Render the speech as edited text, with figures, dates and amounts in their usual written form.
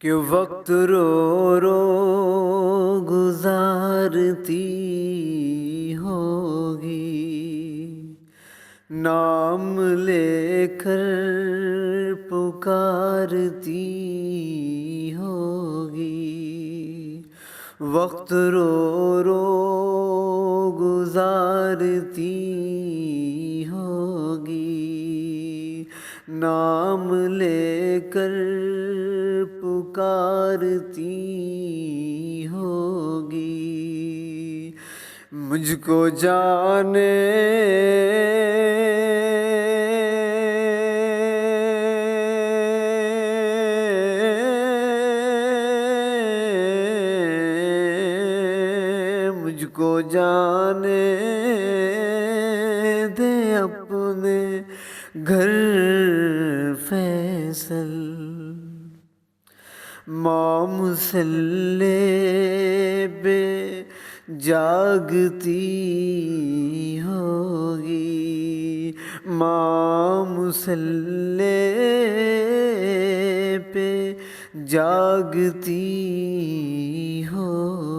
کہ وقت رو رو گزارتی ہوگی، نام لے کر پکارتی ہوگی، وقت رو رو گزارتی ہوگی، نام لے کر پکارتی ہوگی، مجھ کو جانے مجھ کو جانے دے اپنے گھر فیصل، ماں مسلح پہ جاگتی ہوگی، ماں مسلح پہ جاگتی ہوگی۔